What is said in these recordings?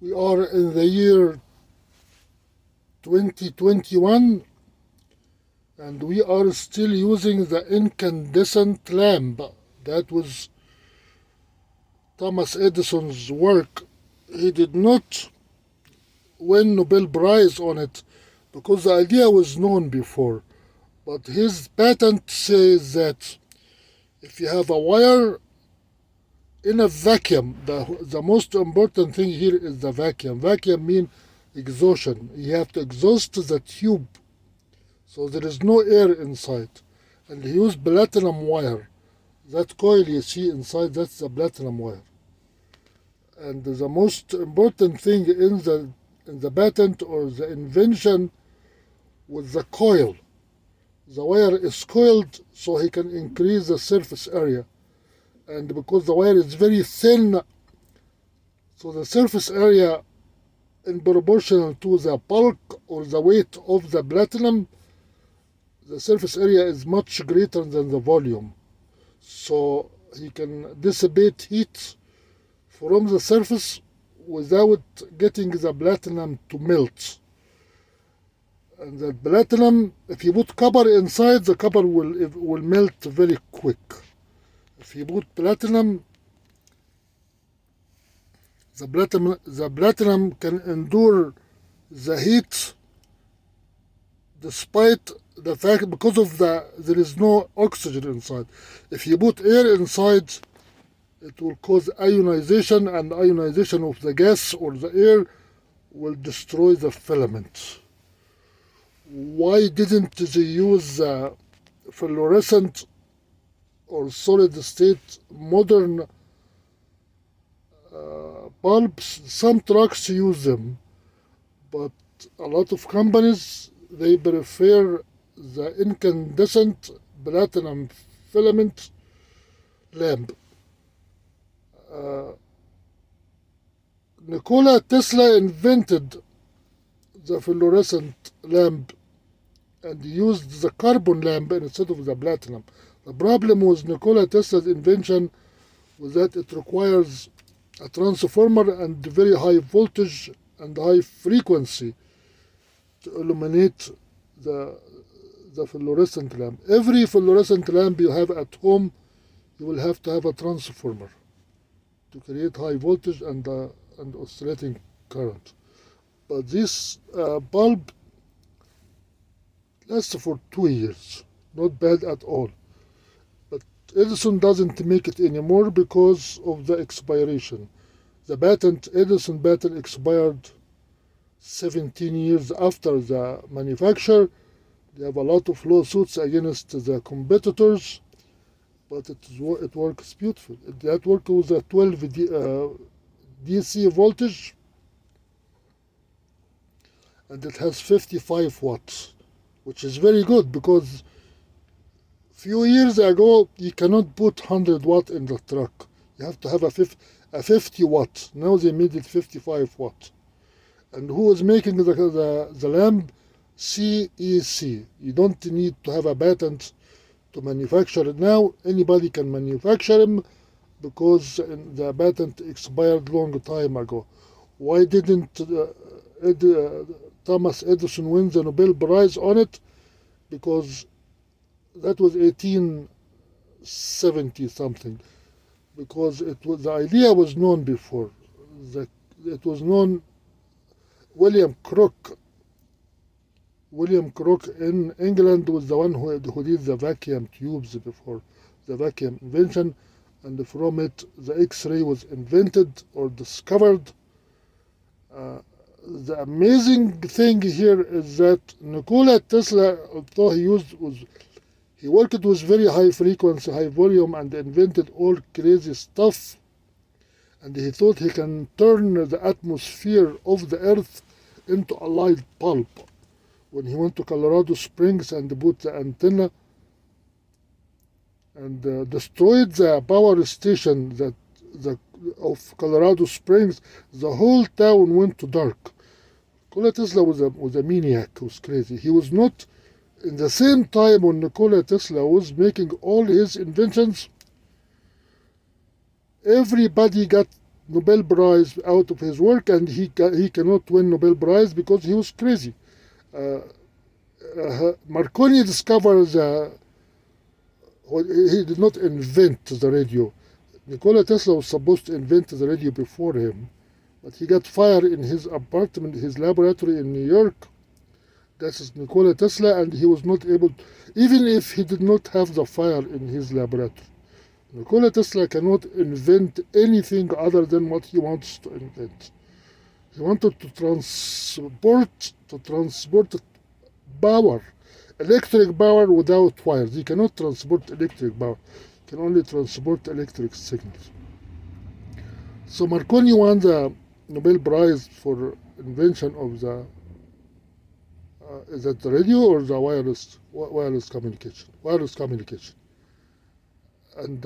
We are in the year 2021 and we are still using the incandescent lamp. That was Thomas Edison's work. He did not win Nobel Prize on it because the idea was known before. But his patent says that if you have a wire in a vacuum, the most important thing here is the vacuum. Vacuum means exhaustion. You have to exhaust the tube, so there is no air inside. And he used platinum wire. That coil you see inside, that's the platinum wire. And the most important thing in the patent or the invention was the coil. The wire is coiled so he can increase the surface area. And because the wire is very thin, so the surface area in proportional to the bulk or the weight of the platinum, the surface area is much greater than the volume. So he can dissipate heat from the surface without getting the platinum to melt. And the platinum, if you put copper inside, the copper will melt very quick. If you put platinum, the platinum can endure the heat despite the fact because of there is no oxygen inside. If you put air inside, it will cause ionization, and ionization of the gas or the air will destroy the filament. Why didn't they use fluorescent or solid state modern bulbs? Some trucks use them, but a lot of companies, they prefer the incandescent platinum filament lamp. Nikola Tesla invented the fluorescent lamp and used the carbon lamp instead of the platinum. The problem with Nikola Tesla's invention was that it requires a transformer and very high voltage and high frequency to illuminate the fluorescent lamp. Every fluorescent lamp you have at home, you will have to have a transformer to create high voltage and oscillating current. But this bulb lasts for 2 years. Not bad at all. But Edison doesn't make it anymore because of the expiration. The Edison patent expired 17 years after the manufacture. They have a lot of lawsuits against the competitors, but it works beautiful. That works with a 12 DC voltage, and it has 55 watts, which is very good because few years ago you cannot put 100 watt in the truck. You have to have a 50 watt. Now they made it 55 watt. And who was making the lamp? CEC. You don't need to have a patent to manufacture it now. Anybody can manufacture them because the patent expired long time ago. Why didn't Thomas Edison win the Nobel Prize on it? Because that was 1870 something. Because the idea was known before. It was known. William Crook in England was the one who did the vacuum tubes before the vacuum invention, and from it the X-ray was invented or discovered. The amazing thing here is that Nikola Tesla, although he worked with very high frequency, high volume, and invented all crazy stuff, and he thought he can turn the atmosphere of the earth into a light bulb. When he went to Colorado Springs and put the antenna and destroyed the power station of Colorado Springs, the whole town went to dark. Nikola Tesla was a maniac, was crazy. He was not, in the same time when Nikola Tesla was making all his inventions, everybody got Nobel Prize out of his work, and he cannot win Nobel Prize because he was crazy. Marconi discovers he did not invent the radio. Nikola Tesla was supposed to invent the radio before him, but he got fired in his apartment, his laboratory in New York. That is Nikola Tesla, and he was not able, even if he did not have the fire in his laboratory. Nikola Tesla cannot invent anything other than what he wants to invent. He wanted to transport power, electric power without wires. He cannot transport electric power. He can only transport electric signals. So Marconi won the Nobel Prize for invention of the is that the radio or the wireless communication? Wireless communication. And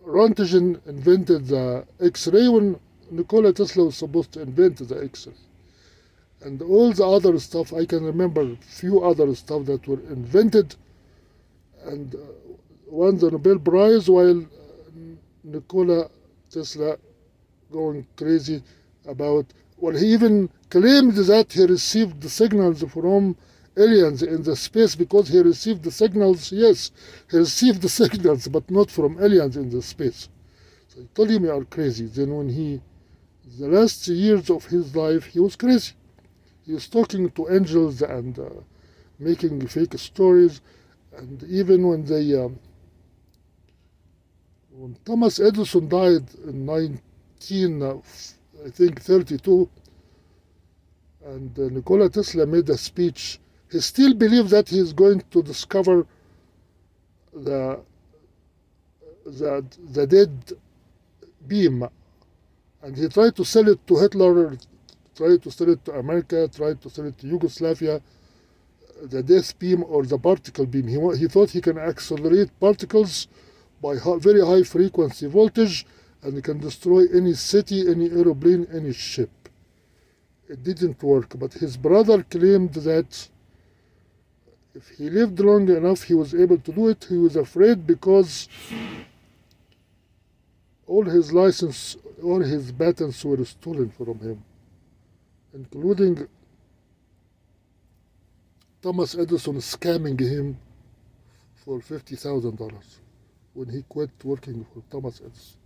Rontgen invented the X-ray when Nikola Tesla was supposed to invent the X-ray. And all the other stuff, I can remember few other stuff that were invented and won the Nobel Prize, while Nikola Tesla going crazy about, well, he even claimed that he received the signals from aliens in the space because he received the signals. Yes, he received the signals, but not from aliens in the space. So I told him you are crazy. Then when the last years of his life, he was crazy. He was talking to angels and making fake stories. And even when when Thomas Edison died in 1932, and Nikola Tesla made a speech, he still believes that he is going to discover the dead beam, and he tried to sell it to Hitler, tried to sell it to America, tried to sell it to Yugoslavia, the death beam or the particle beam. He thought he can accelerate particles by very high frequency voltage, and he can destroy any city, any aeroplane, any ship. It didn't work, but his brother claimed that if he lived long enough, he was able to do it. He was afraid because all his patents were stolen from him, including Thomas Edison scamming him for $50,000 when he quit working for Thomas Edison.